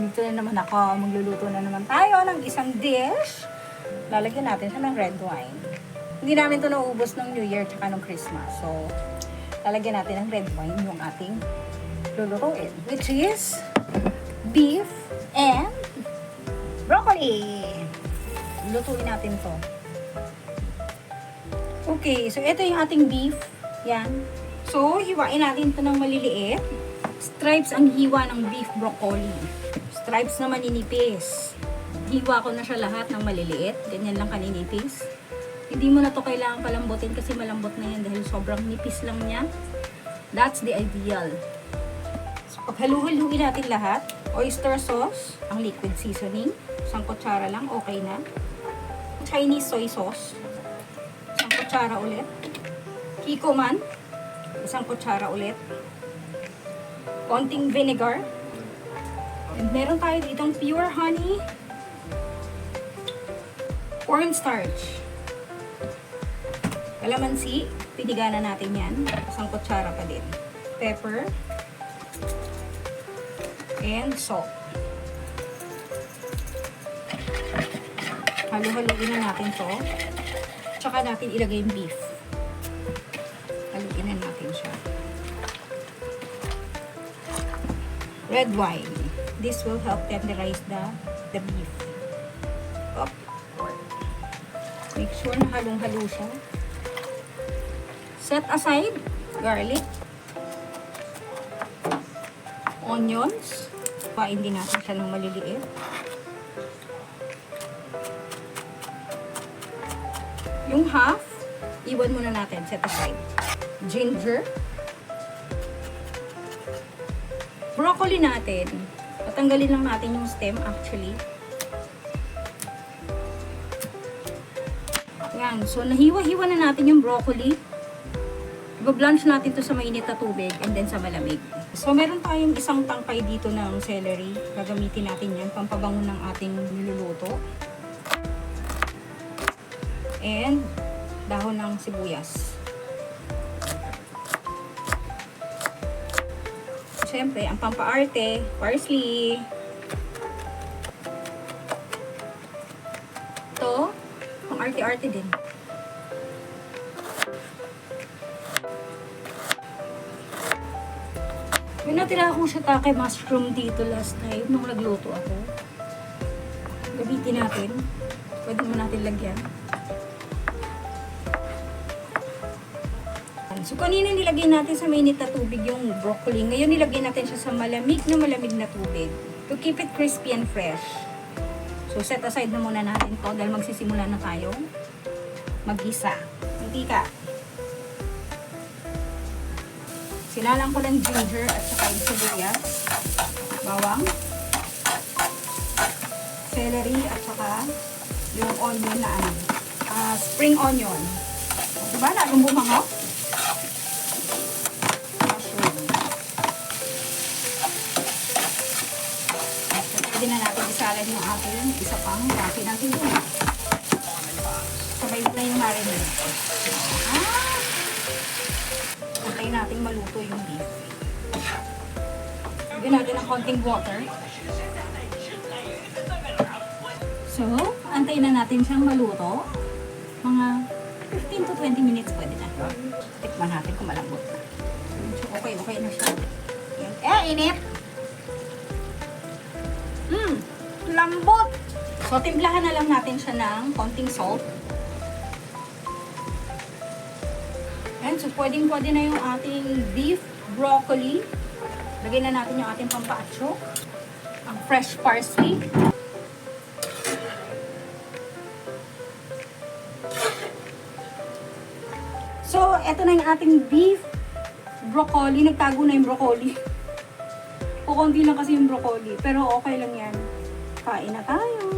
Dito na naman ako. Magluluto na naman tayo ng isang dish. Lalagyan natin siya ng red wine. Hindi namin ito naubos ng New Year tsaka ng Christmas. So, lalagyan natin ng red wine yung ating lulutuin. Which is beef and broccoli. Lutuin natin to. Okay, so ito yung ating beef. Yan. So, hiwain natin ito ng maliliit. Stripes ang hiwa ng beef broccoli. Stripes na maninipis. Hiwa ko na siya lahat ng maliliit. Ganyan lang kaninipis. Hindi mo na to kailangan palambutin kasi malambot na yan dahil sobrang nipis lang niya. That's the ideal. So, paghalu-haluin natin lahat. Oyster sauce, ang liquid seasoning. Isang kutsara lang, okay na. Chinese soy sauce. Isang kutsara ulit. Kikoman. Isang kutsara ulit. Konting vinegar. And meron tayo ditong pure honey. Cornstarch. Kalamansi. Piniganan natin yan. Isang kutsara pa din. Pepper. And salt. Halu-haluin na natin to. Tsaka natin ilagay yung beef. Haluin na natin siya. Red wine. This will help tenderize the beef. Up. Make sure na halong-halo siya. Set aside garlic, onions. Pain din natin siya ng maliliit. Yung half, iwan muna natin, set aside. Ginger. Broccoli natin. Patanggalin lang natin yung stem actually. Yan. So, nahiwa-hiwa na natin yung broccoli. I-blanch natin to sa mainit na tubig and then sa malamig. So, meron tayong isang tangkay dito ng celery. Gagamitin natin yan. Pampabango ng ating niluluto. And dahon ng sibuyas. Siyempre, ang pampaarte, parsley. Ito, pang arte-arte din. May natira akong shiitake mushroom dito last time nung nagluto ako. Gamitin natin. Pwede mo natin lagyan. So, kanina nilagay natin sa mainit na tubig yung broccoli. Ngayon nilagay natin siya sa malamig na tubig. To keep it crispy and fresh. So, set aside na muna natin to dahil magsisimula na tayo mag-gisa. Mantika. Sinalang ko ng ginger at saka yung sibuyas. Bawang. Celery at saka yung onion na spring onion. Diba? Lagong bumango. Pwede na natin isalan yung ating isa pang raki natin dun. Sabay na yung marinade. Antayin natin maluto yung beef. Lagyan natin ng konting water. So, antayin na natin siyang maluto. Mga 15 to 20 minutes pwede na. Tikman natin kung malambot na. So, okay na siya. Init! Lambot! So, timplahan na lang natin siya ng konting salt. And so, pwedeng-pwede na yung ating beef broccoli. Lagyan na natin yung ating pampaatsyo. Ang fresh parsley. So, eto na yung ating beef broccoli. Nagtago na yung broccoli. Kukunti lang kasi yung broccoli. Pero okay lang yan. Kain na tayo.